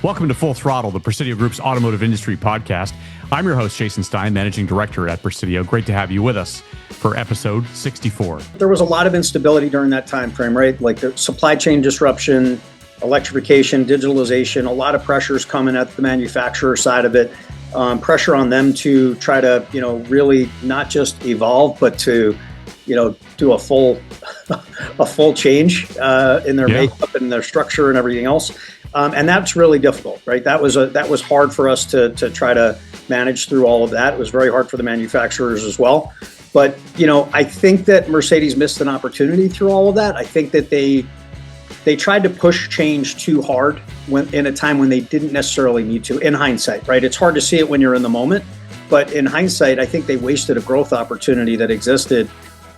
Welcome to Full Throttle, the Presidio Group's automotive industry podcast. I'm your host, Jason Stein, Managing Director at Presidio. Great to have you with us for episode 64. There was a lot of instability during that time frame, right? Like the supply chain disruption, electrification, digitalization, a lot of pressures coming at the manufacturer side of it. Pressure on them to try to, really not just evolve, but to, do a full change in their makeup and their structure and everything else. And that's really difficult, right? That was hard for us to try to manage through all of that. It was very hard for the manufacturers as well. But, I think that Mercedes missed an opportunity through all of that. I think that they tried to push change too hard in a time when they didn't necessarily need to, in hindsight, right? It's hard to see it when you're in the moment, but in hindsight, I think they wasted a growth opportunity that existed.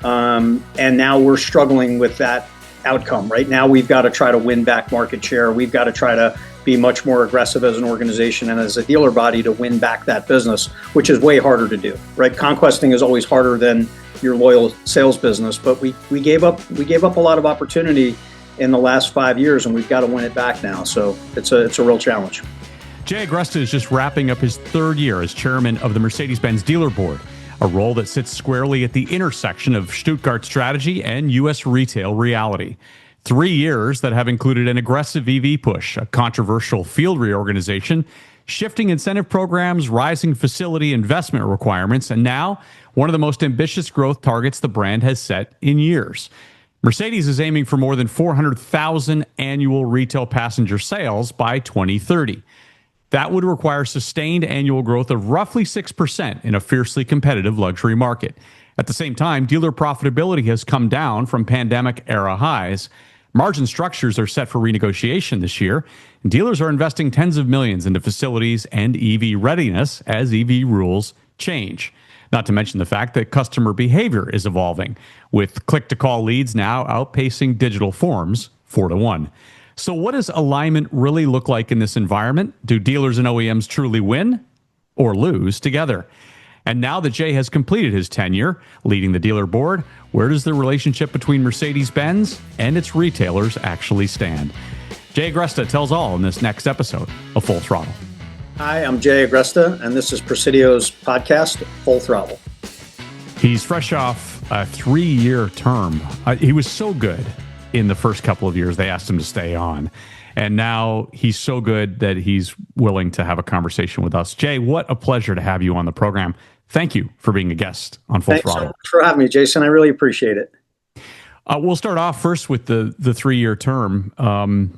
And now we're struggling with that outcome. Right now, we've got to try to win back market share. We've got to try to be much more aggressive as an organization and as a dealer body to win back that business, which is way harder to do, right? Conquesting is always harder than your loyal sales business, but we gave up a lot of opportunity in the last 5 years, and we've got to win it back now. So it's a real challenge. Jay Agresta is just wrapping up his third year as chairman of the Mercedes-Benz Dealer Board, a role that sits squarely at the intersection of Stuttgart strategy and U.S. retail reality. 3 years that have included an aggressive EV push, a controversial field reorganization, shifting incentive programs, rising facility investment requirements, and now one of the most ambitious growth targets the brand has set in years. Mercedes is aiming for more than 400,000 annual retail passenger sales by 2030. That would require sustained annual growth of roughly 6% in a fiercely competitive luxury market. At the same time, dealer profitability has come down from pandemic-era highs. Margin structures are set for renegotiation this year, and dealers are investing tens of millions into facilities and EV readiness as EV rules change. Not to mention the fact that customer behavior is evolving, with click-to-call leads now outpacing digital forms 4-1. So what does alignment really look like in this environment? Do dealers and OEMs truly win or lose together? And now that Jay has completed his tenure leading the dealer board, where does the relationship between Mercedes-Benz and its retailers actually stand? Jay Agresta tells all in this next episode of Full Throttle. Hi, I'm Jay Agresta, and this is Presidio's podcast, Full Throttle. He's fresh off a 3-year term. He was so good in the first couple of years, they asked him to stay on. And now he's so good that he's willing to have a conversation with us. Jay, what a pleasure to have you on the program. Thank you for being a guest on Full Throttle. Thanks so much for having me, Jason. I really appreciate it. We'll start off first with the 3-year term.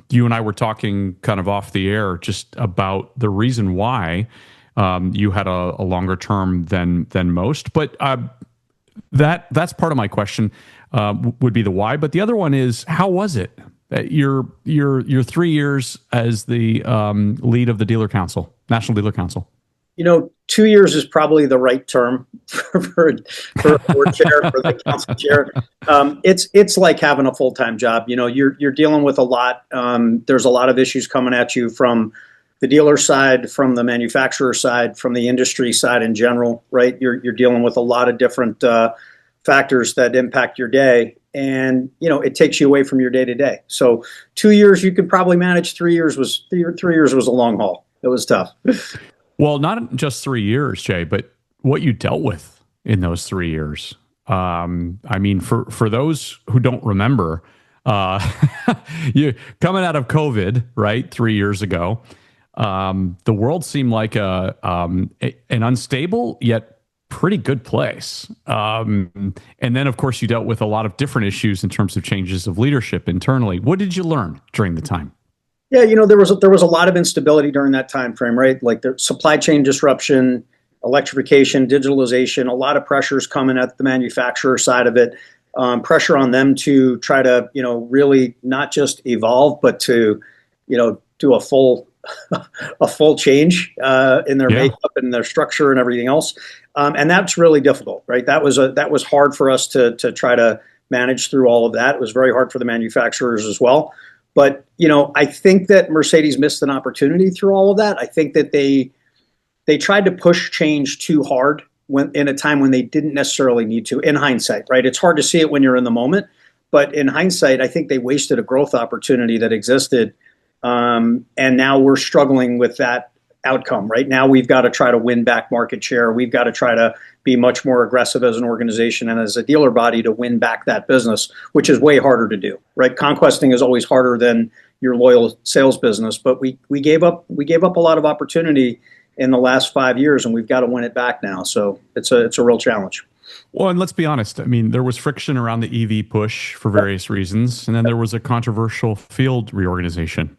You and I were talking kind of off the air just about the reason why you had a longer term than most. But that's part of my question. Would be the why, but the other one is, how was it? Your 3 years as the lead of the dealer council, National Dealer Council. 2 years is probably the right term for a board chair, for the council chair. It's like having a full-time job. You're dealing with a lot. There's a lot of issues coming at you from the dealer side, from the manufacturer side, from the industry side in general, right? You're dealing with a lot of different factors that impact your day, and it takes you away from your day to day. So 2 years you could probably manage. 3 years was a long haul. It was tough. Well, not just 3 years, Jay, but what you dealt with in those 3 years. I mean, for those who don't remember, you coming out of COVID, right, 3 years ago, the world seemed like an unstable yet pretty good place. And then, of course, you dealt with a lot of different issues in terms of changes of leadership internally. What did you learn during the time? Yeah, there was a lot of instability during that time frame, right? Like the supply chain disruption, electrification, digitalization, a lot of pressures coming at the manufacturer side of it. Pressure on them to try to, really not just evolve, but to, do a full change in their makeup and their structure and everything else. And that's really difficult, right? That was hard for us to try to manage through all of that. It was very hard for the manufacturers as well. But, I think that Mercedes missed an opportunity through all of that. I think that they tried to push change too hard in a time when they didn't necessarily need to, in hindsight, right? It's hard to see it when you're in the moment. But in hindsight, I think they wasted a growth opportunity that existed. And now we're struggling with that outcome. Right now, we've got to try to win back market share. We've got to try to be much more aggressive as an organization and as a dealer body to win back that business, which is way harder to do. Right? Conquesting is always harder than your loyal sales business, but we gave up a lot of opportunity in the last 5 years, and we've got to win it back now. So it's a real challenge. Well, and let's be honest. I mean, there was friction around the EV push for various reasons, and then there was a controversial field reorganization.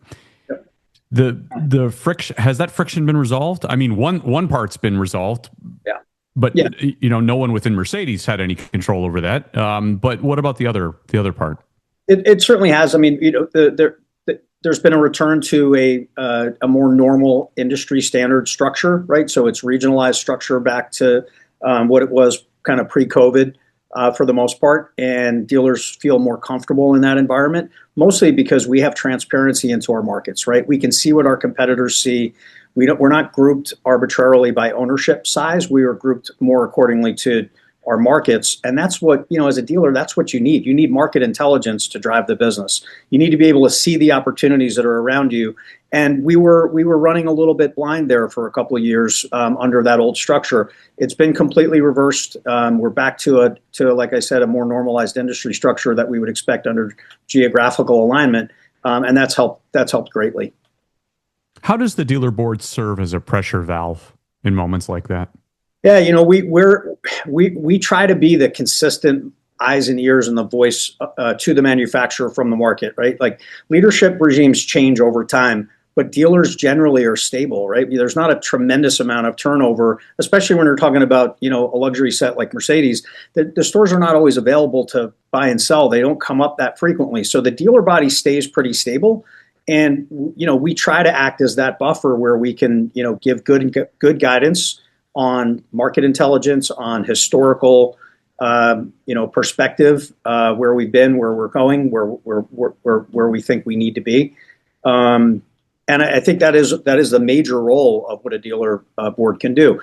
The friction, has that friction been resolved? I mean, one part's been resolved. Yeah. But no one within Mercedes had any control over that. But what about the other part? It certainly has. I mean, there's been a return to a more normal industry standard structure, right? So it's regionalized structure back to what it was kind of pre-COVID for the most part, and dealers feel more comfortable in that environment, mostly because we have transparency into our markets, right? We can see what our competitors see. We're not grouped arbitrarily by ownership size. We are grouped more accordingly to our markets. And that's what, as a dealer, that's what you need. You need market intelligence to drive the business. You need to be able to see the opportunities that are around you. And we were running a little bit blind there for a couple of years under that old structure. It's been completely reversed. We're back to like I said, a more normalized industry structure that we would expect under geographical alignment. And that's helped greatly. How does the dealer board serve as a pressure valve in moments like that? Yeah, we try to be the consistent eyes and ears and the voice to the manufacturer from the market, right? Like leadership regimes change over time, but dealers generally are stable, right? There's not a tremendous amount of turnover, especially when you're talking about, a luxury set like Mercedes. The stores are not always available to buy and sell. They don't come up that frequently. So the dealer body stays pretty stable. And, we try to act as that buffer where we can, give good guidance on market intelligence, on historical, perspective, where we've been, where we're going, where we think we need to be. And I think that is the major role of what a dealer board can do.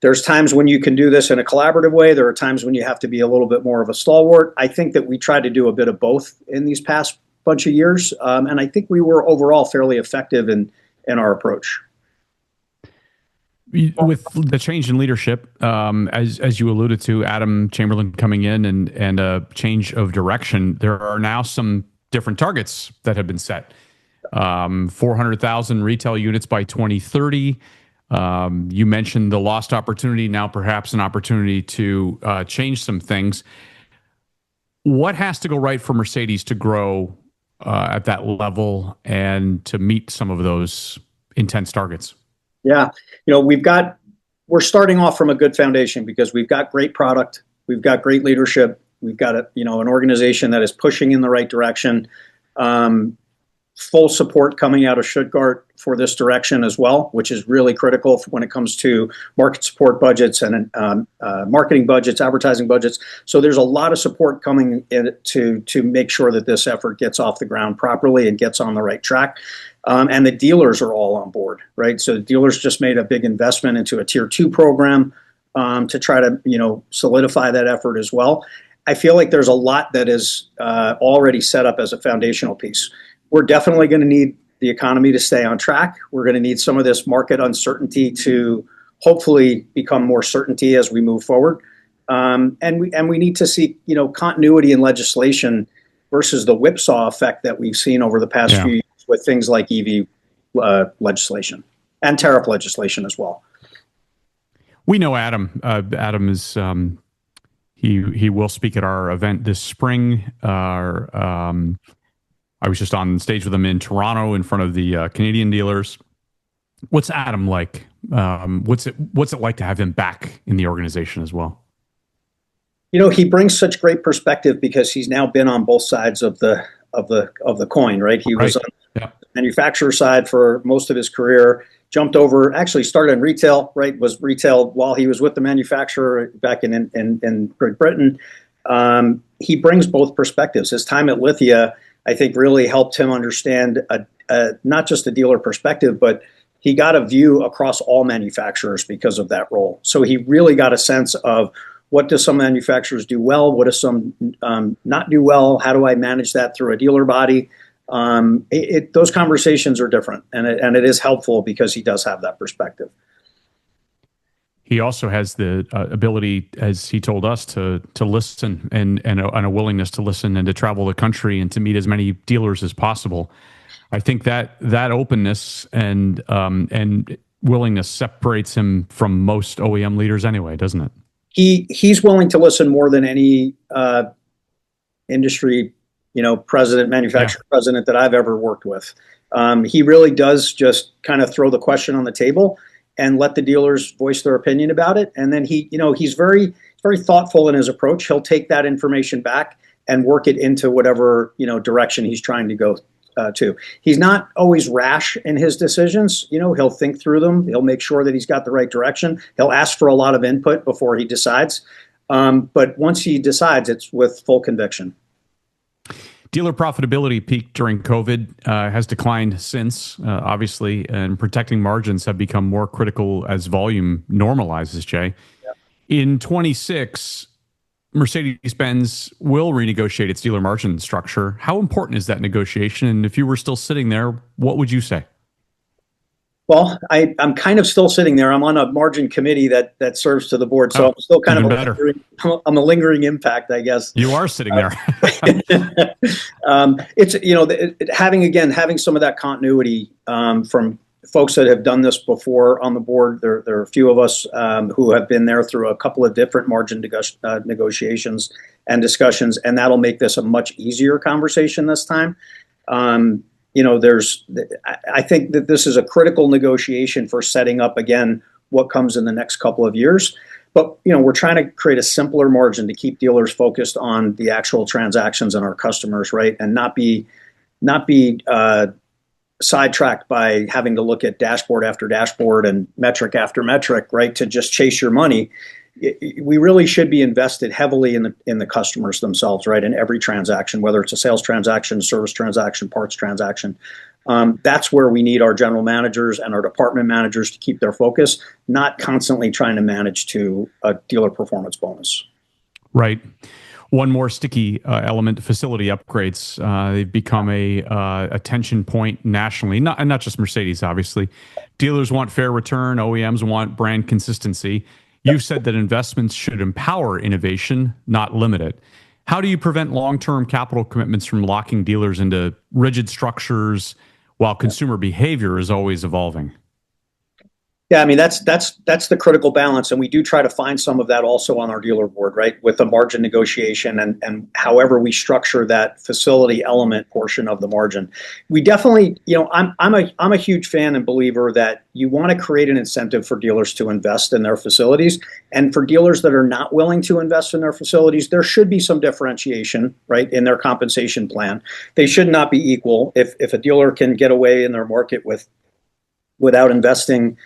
There's times when you can do this in a collaborative way. There are times when you have to be a little bit more of a stalwart. I think that we tried to do a bit of both in these past bunch of years. And I think we were overall fairly effective in our approach. With the change in leadership, as you alluded to, Adam Chamberlain coming in and a change of direction, there are now some different targets that have been set. 400,000 retail units by 2030. You mentioned the lost opportunity, now perhaps an opportunity to change some things. What has to go right for Mercedes to grow at that level and to meet some of those intense targets? Yeah, we're starting off from a good foundation because we've got great product, we've got great leadership, we've got an organization that is pushing in the right direction. Full support coming out of Stuttgart for this direction as well, which is really critical when it comes to market support budgets and marketing budgets, advertising budgets. So there's a lot of support coming in to make sure that this effort gets off the ground properly and gets on the right track. And the dealers are all on board, right? So the dealers just made a big investment into a tier 2 program to try to solidify that effort as well. I feel like there's a lot that is already set up as a foundational piece. We're definitely going to need the economy to stay on track. We're going to need some of this market uncertainty to hopefully become more certainty as we move forward. And we need to see continuity in legislation versus the whipsaw effect that we've seen over the past few years with things like EV legislation and tariff legislation as well. We know Adam. Adam is he will speak at our event this spring. I was just on stage with him in Toronto in front of the Canadian dealers. What's Adam like? What's it like to have him back in the organization as well? He brings such great perspective because he's now been on both sides of the coin, right? He was on the manufacturer side for most of his career, jumped over, actually started in retail, right? Was retail while he was with the manufacturer back in Great Britain. He brings both perspectives. His time at Lithia, I think, really helped him understand not just a dealer perspective, but he got a view across all manufacturers because of that role. So he really got a sense of what do some manufacturers do well, what do some not do well, how do I manage that through a dealer body? Those conversations are different, and it is helpful because he does have that perspective. He also has the ability, as he told us, to listen and a willingness to listen and to travel the country and to meet as many dealers as possible. I think that openness and willingness separates him from most OEM leaders anyway, doesn't it? He's willing to listen more than any industry, president, manufacturer president that I've ever worked with. He really does just kind of throw the question on the table and let the dealers voice their opinion about it. And then he's very, very thoughtful in his approach. He'll take that information back and work it into whatever, direction he's trying to go to. He's not always rash in his decisions. He'll think through them. He'll make sure that he's got the right direction. He'll ask for a lot of input before he decides. But once he decides, it's with full conviction. Dealer profitability peaked during COVID, has declined since, obviously, and protecting margins have become more critical as volume normalizes, Jay. Yep. In 26, Mercedes-Benz will renegotiate its dealer margin structure. How important is that negotiation? And if you were still sitting there, what would you say? Well, I'm kind of still sitting there. I'm on a margin committee that serves to the board, so I'm still kind of a lingering impact, I guess. You are sitting there. It's having some of that continuity from folks that have done this before on the board. There are a few of us who have been there through a couple of different margin negotiations and discussions, and that'll make this a much easier conversation this time. I think that this is a critical negotiation for setting up, again, what comes in the next couple of years. But, we're trying to create a simpler margin to keep dealers focused on the actual transactions and our customers, right? And not be sidetracked by having to look at dashboard after dashboard and metric after metric, right? To just chase your money. We really should be invested heavily in the customers themselves, right? In every transaction, whether it's a sales transaction, service transaction, parts transaction. That's where we need our general managers and our department managers to keep their focus, not constantly trying to manage to a dealer performance bonus. Right. One more sticky element: facility upgrades. They've become a tension point nationally, not just Mercedes, obviously. Dealers want fair return. OEMs want brand consistency. You've said that investments should empower innovation, not limit it. How do you prevent long-term capital commitments from locking dealers into rigid structures while consumer behavior is always evolving? Yeah, I mean, that's the critical balance. And we do try to find some of that also on our dealer board, right? With the margin negotiation and however we structure that facility element portion of the margin. We definitely, I'm a huge fan and believer that you want to create an incentive for dealers to invest in their facilities. And for dealers that are not willing to invest in their facilities, there should be some differentiation, right, in their compensation plan. They should not be equal. If a dealer can get away in their market without investing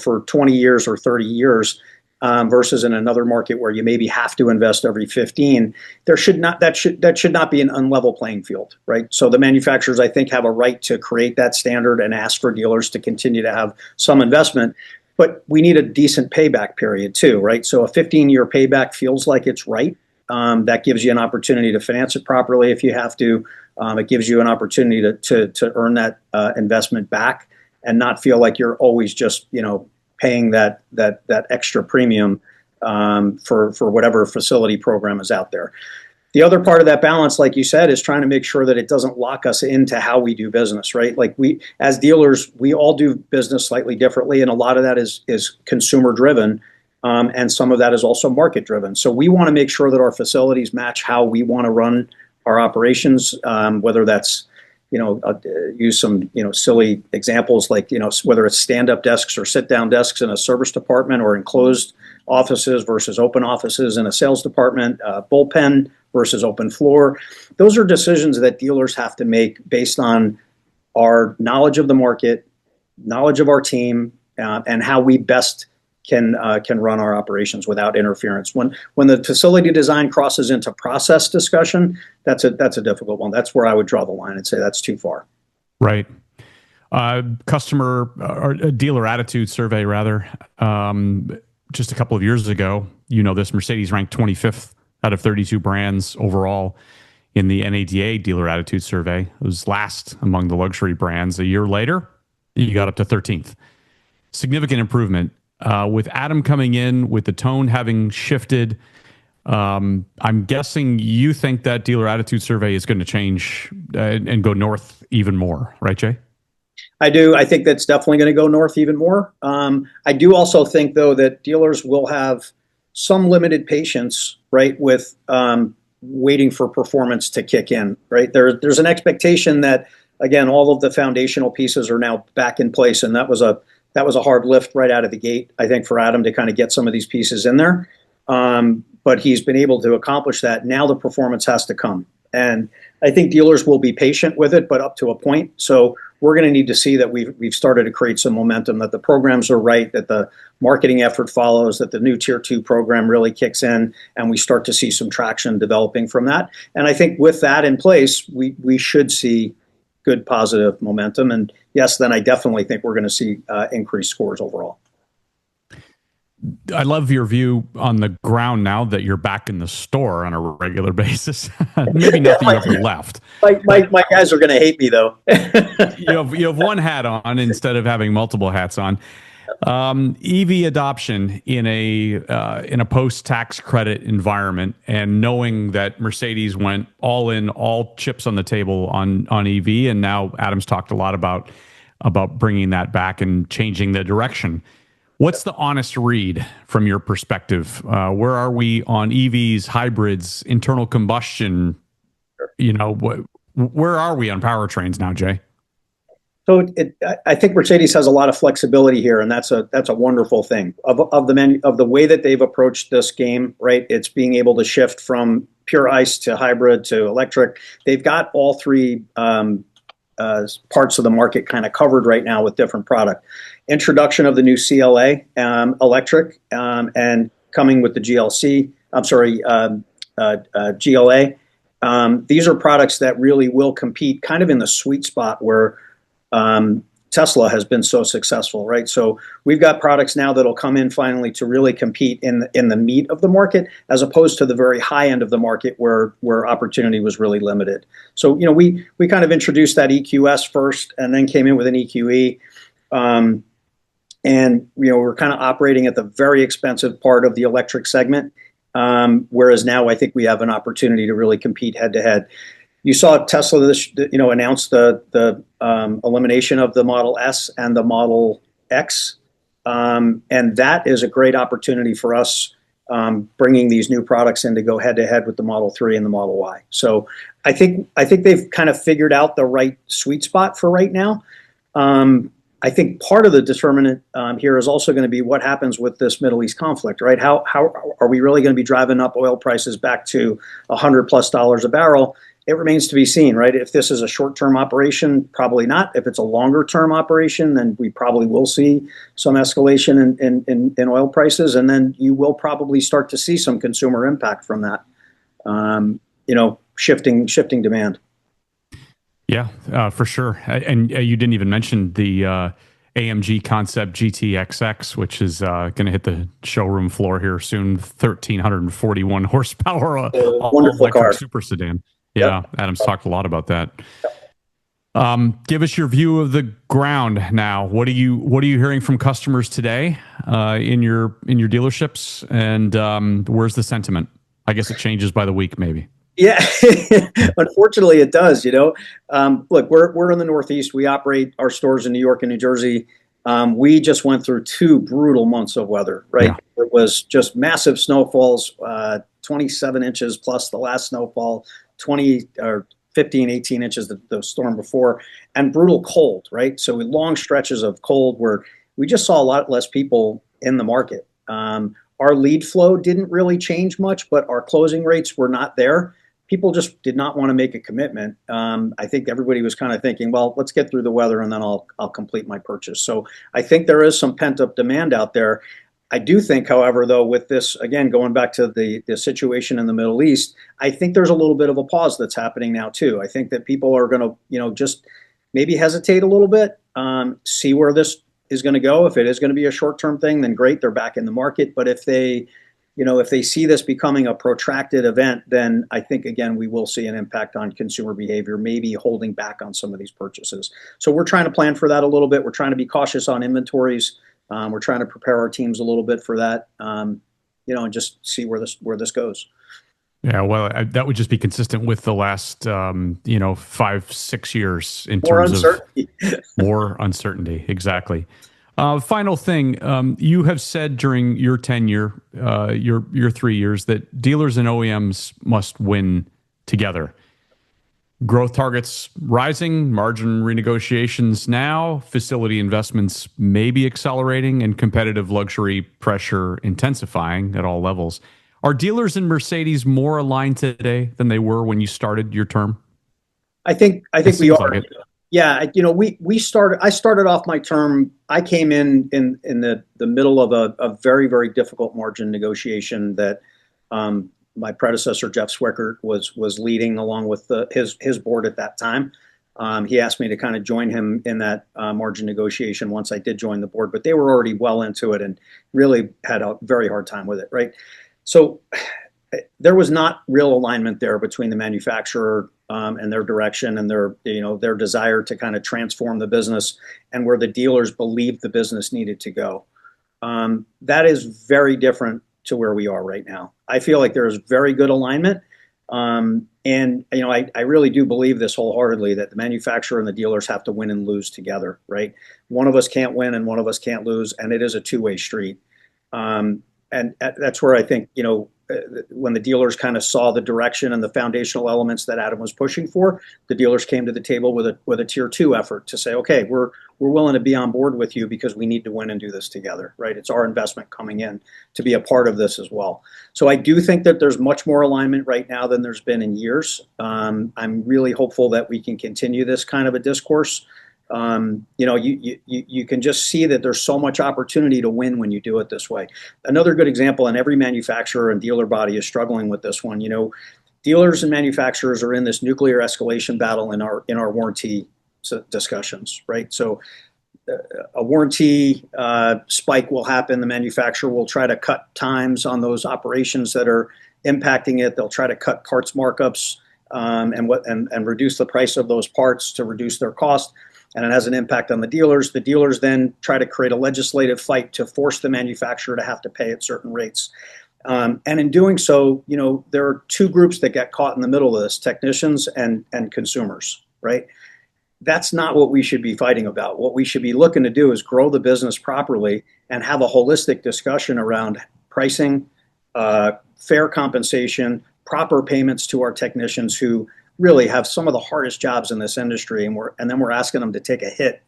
for 20 years or 30 years versus in another market where you maybe have to invest every 15, that should not be an unlevel playing field, right? So the manufacturers, I think, have a right to create that standard and ask for dealers to continue to have some investment, but we need a decent payback period too, right? So a 15-year payback feels like it's right. That gives you an opportunity to finance it properly if you have to. It gives you an opportunity to earn that investment back and not feel like you're always just, paying that extra premium for whatever facility program is out there. The other part of that balance, like you said, is trying to make sure that it doesn't lock us into how we do business, right? Like we, as dealers, we all do business slightly differently, and a lot of that is consumer driven, and some of that is also market driven. So we want to make sure that our facilities match how we want to run our operations, whether that's use some, silly examples like, whether it's stand-up desks or sit-down desks in a service department or enclosed offices versus open offices in a sales department, bullpen versus open floor. Those are decisions that dealers have to make based on our knowledge of the market, knowledge of our team, and how we best can run our operations without interference. When the facility design crosses into process discussion, that's a difficult one. That's where I would draw the line and say that's too far. Right. Customer or dealer attitude survey, rather, just a couple of years ago, this Mercedes ranked 25th out of 32 brands overall in the NADA Dealer Attitude Survey. It was last among the luxury brands. A year later, you got up to 13th. Significant improvement. With Adam coming in, with the tone having shifted, I'm guessing you think that Dealer Attitude Survey is going to change and go north even more, right, Jay? I do. I think that's definitely going to go north even more. I do also think, though, that dealers will have some limited patience, right, with waiting for performance to kick in, right? There's an expectation that, again, all of the foundational pieces are now back in place, and that was a hard lift right out of the gate, I think, for Adam to kind of get some of these pieces in there. But he's been able to accomplish that. Now the performance has to come. And I think dealers will be patient with it, but up to a point. So we're going to need to see that we've started to create some momentum, that the programs are right, that the marketing effort follows, that the new Tier 2 program really kicks in, and we start to see some traction developing from that. And I think with that in place, we should see good positive momentum. And yes, then I definitely think we're going to see increased scores overall. I love your view on the ground now that you're back in the store on a regular basis. Maybe not that you ever left. My guys are going to hate me, though. you have one hat on instead of having multiple hats on. EV adoption in a post-tax credit environment, and knowing that Mercedes went all in, all chips on the table on EV, and now Adam's talked a lot about bringing that back and changing the direction. What's the honest read from your perspective? Where are we on EVs, hybrids, internal combustion? Where are we on powertrains now, Jay? So I think Mercedes has a lot of flexibility here, and that's a wonderful thing of the way that they've approached this game. Right, it's being able to shift from pure ICE to hybrid to electric. They've got all three parts of the market kind of covered right now with different product. Introduction of the new CLA electric and coming with the GLC. GLA. These are products that really will compete kind of in the sweet spot where Tesla has been so successful, right? So we've got products now that'll come in finally to really compete in the meat of the market, as opposed to the very high end of the market where opportunity was really limited. So we kind of introduced that EQS first, and then came in with an EQE, and we're kind of operating at the very expensive part of the electric segment, whereas now I think we have an opportunity to really compete head to head. You saw Tesla announce the elimination of the Model S and the Model X, and that is a great opportunity for us, bringing these new products in to go head to head with the Model 3 and the Model Y. So I think they've kind of figured out the right sweet spot for right now. I think part of the determinant here is also going to be what happens with this Middle East conflict, right? How are we really going to be driving up oil prices back to $100+ a barrel? It remains to be seen, right? If this is a short-term operation, probably not. If it's a longer-term operation, then we probably will see some escalation in oil prices, and then you will probably start to see some consumer impact from that, shifting demand. Yeah, for sure. And you didn't even mention the AMG Concept GTXX, which is going to hit the showroom floor here soon. 1,341 horsepower, wonderful car, super sedan. Yeah, yep. Adam's talked a lot about that. Give us your view of the ground now. What are you hearing from customers today in your dealerships, and where's the sentiment? I guess it changes by the week, maybe. Yeah, unfortunately, it does. Look, we're in the Northeast. We operate our stores in New York and New Jersey. We just went through 2 brutal months of weather. Right, yeah. It was just massive snowfalls, 27 inches plus the last snowfall. 20 or 15, 18 inches the storm before, and brutal cold, right? So long stretches of cold where we just saw a lot less people in the market. Our lead flow didn't really change much, but our closing rates were not there. People just did not want to make a commitment. I think everybody was kind of thinking, well, let's get through the weather and then I'll complete my purchase. So I think there is some pent-up demand out there. I do think, however, though, with this, again, going back to the situation in the Middle East, I think there's a little bit of a pause that's happening now, too. I think that people are going to, just maybe hesitate a little bit, see where this is going to go. If it is going to be a short-term thing, then great, they're back in the market. But if they if they see this becoming a protracted event, then I think, again, we will see an impact on consumer behavior, maybe holding back on some of these purchases. So we're trying to plan for that a little bit. We're trying to be cautious on inventories. We're trying to prepare our teams a little bit for that, and just see where this goes. Yeah, well, that would just be consistent with the last, 5-6 years in More terms uncertainty. of more uncertainty. Exactly. Final thing, you have said during your tenure, your 3 years, that dealers and OEMs must win together. Growth targets rising, margin renegotiations now, facility investments maybe accelerating, and competitive luxury pressure intensifying at all levels. Are dealers and Mercedes more aligned today than they were when you started your term? I think we are. Like yeah, I started off my term. I came in the middle of a very, very difficult margin negotiation that my predecessor Jeff Swickert was leading along with his board at that time. He asked me to kind of join him in that margin negotiation once I did join the board, but they were already well into it and really had a very hard time with it, right? So there was not real alignment there between the manufacturer and their direction and their desire to kind of transform the business and where the dealers believed the business needed to go. That is very different to where we are right now. I feel like there is very good alignment. And I really do believe this wholeheartedly, that the manufacturer and the dealers have to win and lose together, right? One of us can't win and one of us can't lose, and it is a two-way street. And that's where I think, when the dealers kind of saw the direction and the foundational elements that Adam was pushing for, the dealers came to the table with a tier 2 effort to say, okay, we're willing to be on board with you because we need to win and do this together, right? It's our investment coming in to be a part of this as well. So I do think that there's much more alignment right now than there's been in years. I'm really hopeful that we can continue this kind of a discourse. You can just see that there's so much opportunity to win when you do it this way. Another good example, and every manufacturer and dealer body is struggling with this one. Dealers and manufacturers are in this nuclear escalation battle in our warranty discussions, right? So a warranty spike will happen. The manufacturer will try to cut times on those operations that are impacting it. They'll try to cut parts markups and reduce the price of those parts to reduce their cost. And it has an impact on the dealers. The dealers then try to create a legislative fight to force the manufacturer to have to pay at certain rates. And in doing so, there are two groups that get caught in the middle of this: technicians and consumers, right? That's not what we should be fighting about. What we should be looking to do is grow the business properly and have a holistic discussion around pricing, fair compensation, proper payments to our technicians who really have some of the hardest jobs in this industry, and then we're asking them to take a hit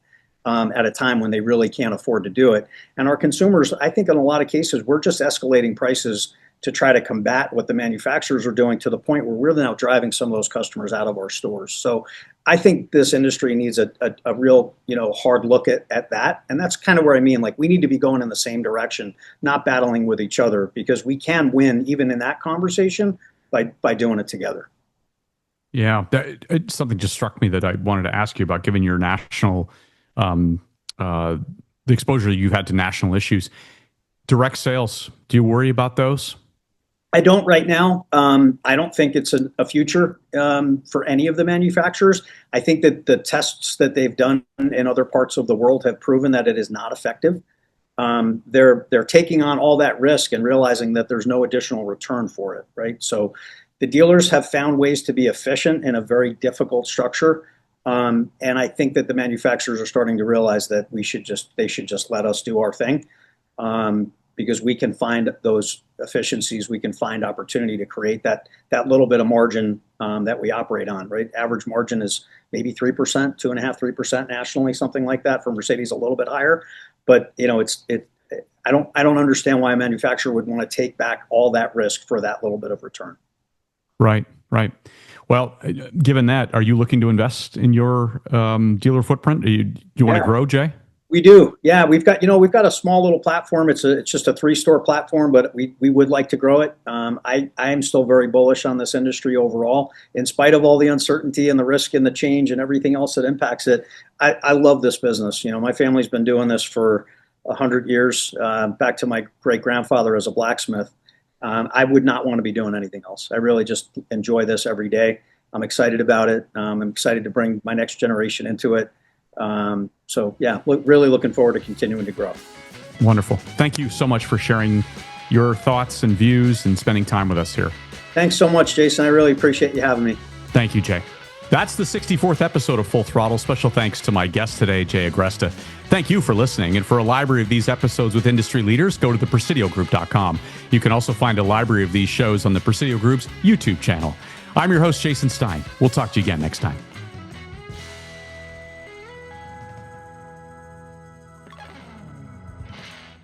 at a time when they really can't afford to do it. And our consumers, I think in a lot of cases, we're just escalating prices to try to combat what the manufacturers are doing, to the point where we're now driving some of those customers out of our stores. So I think this industry needs a real hard look at that. And that's kind of where I mean, like, we need to be going in the same direction, not battling with each other, because we can win even in that conversation by doing it together. Yeah, something just struck me that I wanted to ask you about, given your national, the exposure you've had to national issues. Direct sales, do you worry about those? I don't right now. I don't think it's a future for any of the manufacturers. I think that the tests that they've done in other parts of the world have proven that it is not effective. They're taking on all that risk and realizing that there's no additional return for it, right? So the dealers have found ways to be efficient in a very difficult structure. And I think that the manufacturers are starting to realize that they should just let us do our thing, because we can find those efficiencies. We can find opportunity to create that little bit of margin that we operate on, right? Average margin is maybe 3%, 2.5%, 3% nationally, something like that. For Mercedes, a little bit higher. But I don't understand why a manufacturer would want to take back all that risk for that little bit of return. Right. Well, given that, are you looking to invest in your dealer footprint? Do you want to grow, Jay? We do. Yeah, we've got a small little platform. It's just a 3-store platform, but we would like to grow it. I am still very bullish on this industry overall, in spite of all the uncertainty and the risk and the change and everything else that impacts it. I love this business. My family's been doing this for 100 years, back to my great grandfather as a blacksmith. I would not want to be doing anything else. I really just enjoy this every day. I'm excited about it. I'm excited to bring my next generation into it. So yeah, really looking forward to continuing to grow. Wonderful. Thank you so much for sharing your thoughts and views and spending time with us here. Thanks so much, Jason. I really appreciate you having me. Thank you, Jay. That's the 64th episode of Full Throttle. Special thanks to my guest today, Jay Agresta. Thank you for listening. And for a library of these episodes with industry leaders, go to thepresidiogroup.com. You can also find a library of these shows on the Presidio Group's YouTube channel. I'm your host, Jason Stein. We'll talk to you again next time.